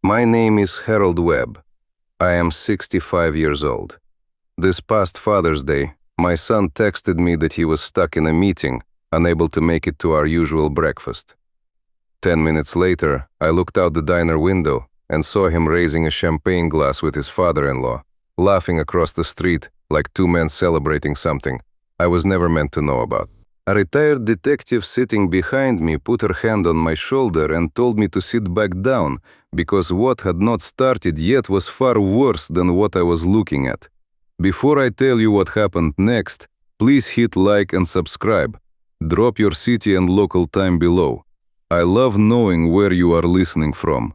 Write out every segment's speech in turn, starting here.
My name is Harold Webb. I am 65 years old. This past Father's Day, my son texted me that he was stuck in a meeting, unable to make it to our usual breakfast. 10 minutes later, I looked out the diner window and saw him raising a champagne glass with his father-in-law, laughing across the street like two men celebrating something I was never meant to know about. A retired detective sitting behind me put her hand on my shoulder and told me to sit back down because what had not started yet was far worse than what I was looking at. Before I tell you what happened next, please hit like and subscribe. Drop your city and local time below. I love knowing where you are listening from.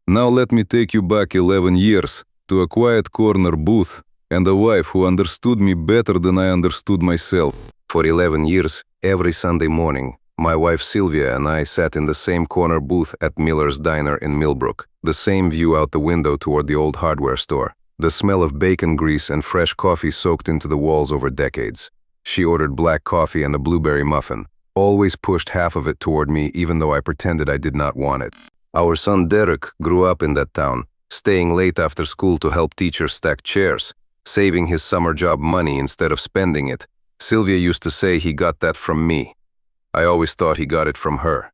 Now let me take you back 11 years to a quiet corner booth and a wife who understood me better than I understood myself. For 11 years, every Sunday morning, my wife Sylvia and I sat in the same corner booth at Miller's Diner in Millbrook, the same view out the window toward the old hardware store, the smell of bacon grease and fresh coffee soaked into the walls over decades. She ordered black coffee and a blueberry muffin, always pushed half of it toward me even though I pretended I did not want it. Our son Derek grew up in that town, staying late after school to help teachers stack chairs, saving his summer job money instead of spending it. Sylvia used to say he got that from me. I always thought he got it from her.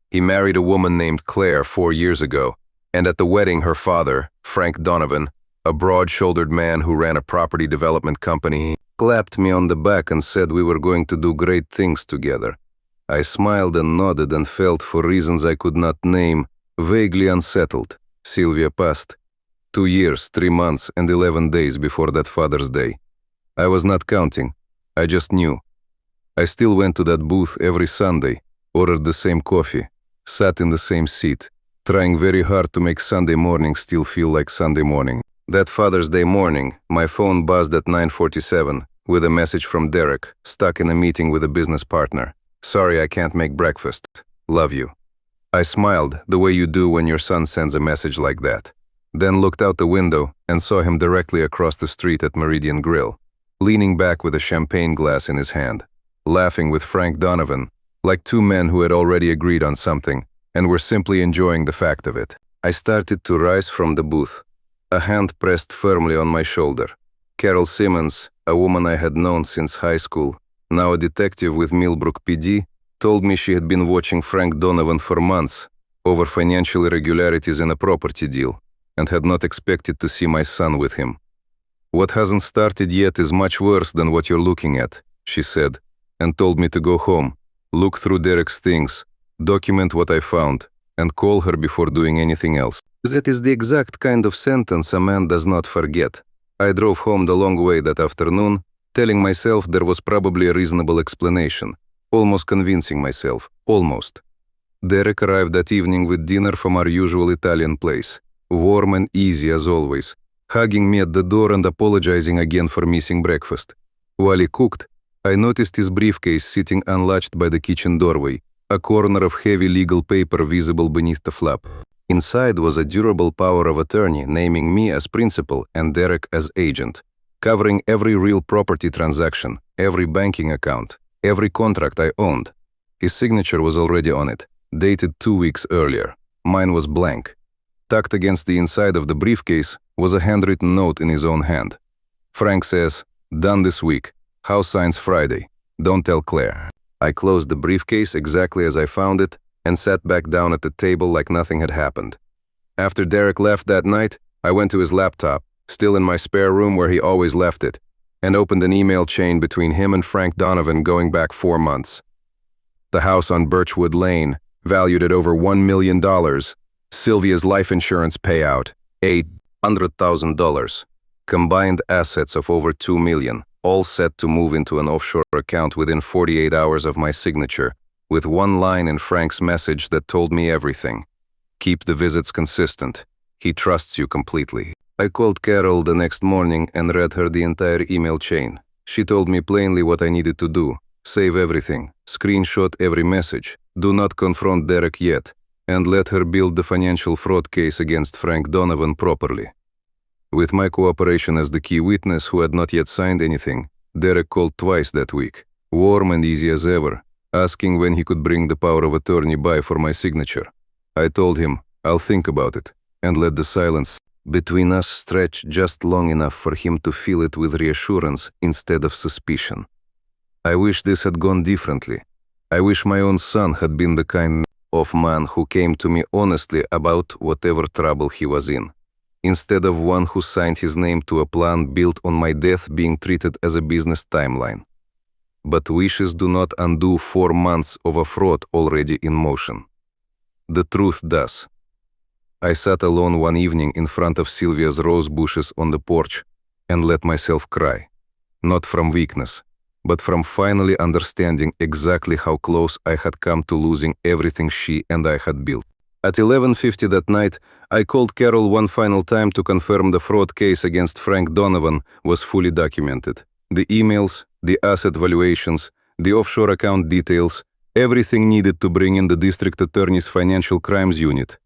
He married a woman named Claire 4 years ago, and at the wedding her father, Frank Donovan, a broad-shouldered man who ran a property development company, clapped me on the back and said we were going to do great things together. I smiled and nodded and felt, for reasons I could not name, vaguely unsettled. Sylvia passed. 2 years, 3 months, and 11 days before that Father's Day. I was not counting. I just knew. I still went to that booth every Sunday, ordered the same coffee, sat in the same seat, trying very hard to make Sunday morning still feel like Sunday morning. That Father's Day morning, my phone buzzed at 9:47 with a message from Derek, stuck in a meeting with a business partner. Sorry, I can't make breakfast. Love you. I smiled the way you do when your son sends a message like that. Then looked out the window and saw him directly across the street at Meridian Grill, leaning back with a champagne glass in his hand, laughing with Frank Donovan, like two men who had already agreed on something and were simply enjoying the fact of it. I started to rise from the booth, a hand pressed firmly on my shoulder. Carol Simmons, a woman I had known since high school, now a detective with Millbrook PD, told me she had been watching Frank Donovan for months over financial irregularities in a property deal and had not expected to see my son with him. What hasn't started yet is much worse than what you're looking at, she said, and told me to go home, look through Derek's things, document what I found, and call her before doing anything else. That is the exact kind of sentence a man does not forget. I drove home the long way that afternoon, telling myself there was probably a reasonable explanation, almost convincing myself, almost. Derek arrived that evening with dinner from our usual Italian place, warm and easy as always, hugging me at the door and apologizing again for missing breakfast. While he cooked, I noticed his briefcase sitting unlatched by the kitchen doorway, a corner of heavy legal paper visible beneath the flap. Inside was a durable power of attorney naming me as principal and Derek as agent, covering every real property transaction, every banking account, every contract I owned. His signature was already on it, dated 2 weeks earlier. Mine was blank. Tucked against the inside of the briefcase was a handwritten note in his own hand. Frank says, "Done this week. House signs Friday. Don't tell Claire." I closed the briefcase exactly as I found it and sat back down at the table like nothing had happened. After Derek left that night, I went to his laptop, still in my spare room where he always left it, and opened an email chain between him and Frank Donovan going back 4 months. The house on Birchwood Lane, valued at over $1 million, Sylvia's life insurance payout, $800,000, combined assets of over $2 million, all set to move into an offshore account within 48 hours of my signature, with one line in Frank's message that told me everything. Keep the visits consistent. He trusts you completely. I called Carol the next morning and read her the entire email chain. She told me plainly what I needed to do. Save everything. Screenshot every message. Do not confront Derek yet. And let her build the financial fraud case against Frank Donovan properly. With my cooperation as the key witness who had not yet signed anything, Derek called twice that week, warm and easy as ever, asking when he could bring the power of attorney by for my signature. I told him, I'll think about it, and let the silence between us stretch just long enough for him to fill it with reassurance instead of suspicion. I wish this had gone differently. I wish my own son had been the kind of man who came to me honestly about whatever trouble he was in, instead of one who signed his name to a plan built on my death being treated as a business timeline. But wishes do not undo 4 months of a fraud already in motion. The truth does. I sat alone one evening in front of Sylvia's rose bushes on the porch and let myself cry, not from weakness, but from finally understanding exactly how close I had come to losing everything she and I had built. At 11:50 that night, I called Carol one final time to confirm the fraud case against Frank Donovan was fully documented. The emails, the asset valuations, the offshore account details, everything needed to bring in the district attorney's financial crimes unit.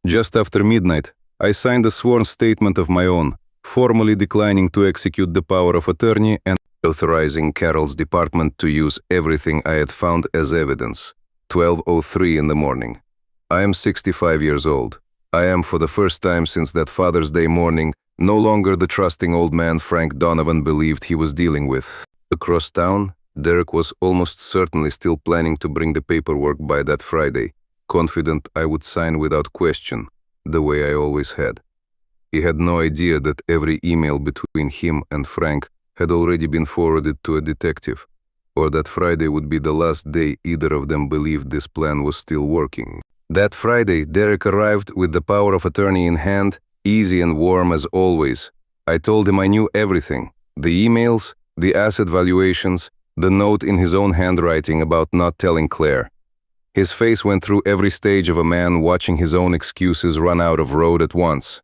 Just after midnight, I signed a sworn statement of my own, formally declining to execute the power of attorney and authorizing Carol's department to use everything I had found as evidence. 12:03 in the morning. I am 65 years old. I am, for the first time since that Father's Day morning, no longer the trusting old man Frank Donovan believed he was dealing with. Across town, Derek was almost certainly still planning to bring the paperwork by that Friday, confident I would sign without question, the way I always had. He had no idea that every email between him and Frank had already been forwarded to a detective, or that Friday would be the last day either of them believed this plan was still working. That Friday, Derek arrived with the power of attorney in hand, easy and warm as always. I told him I knew everything, the emails, the asset valuations, the note in his own handwriting about not telling Claire. His face went through every stage of a man watching his own excuses run out of road at once.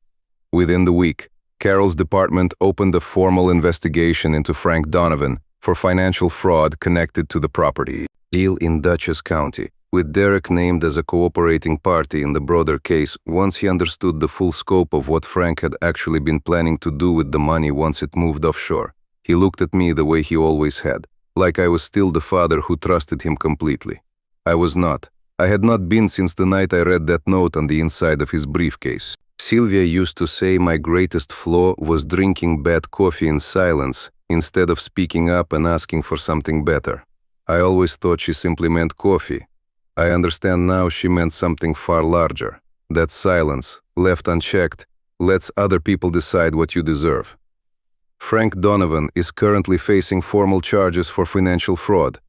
Within the week, Carol's department opened a formal investigation into Frank Donovan for financial fraud connected to the property deal in Dutchess County, with Derek named as a cooperating party in the broader case once he understood the full scope of what Frank had actually been planning to do with the money once it moved offshore. He looked at me the way he always had, like I was still the father who trusted him completely. I was not. I had not been since the night I read that note on the inside of his briefcase. Sylvia used to say my greatest flaw was drinking bad coffee in silence instead of speaking up and asking for something better. I always thought she simply meant coffee. I understand now she meant something far larger. That silence, left unchecked, lets other people decide what you deserve. Frank Donovan is currently facing formal charges for financial fraud,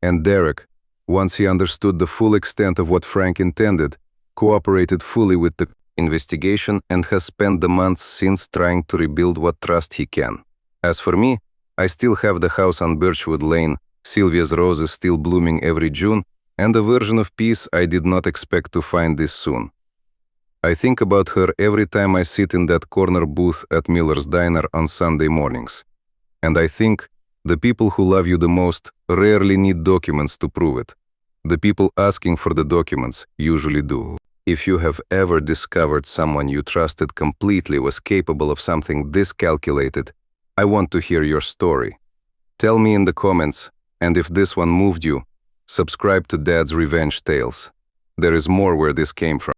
and Derek, once he understood the full extent of what Frank intended, cooperated fully with the investigation and has spent the months since trying to rebuild what trust he can. As for me, I still have the house on Birchwood Lane, Sylvia's roses still blooming every June, and a version of peace I did not expect to find this soon. I think about her every time I sit in that corner booth at Miller's Diner on Sunday mornings. And I think the people who love you the most rarely need documents to prove it. The people asking for the documents usually do. If you have ever discovered someone you trusted completely was capable of something this calculated, I want to hear your story. Tell me in the comments, and if this one moved you, subscribe to Dad's Revenge Tales. There is more where this came from.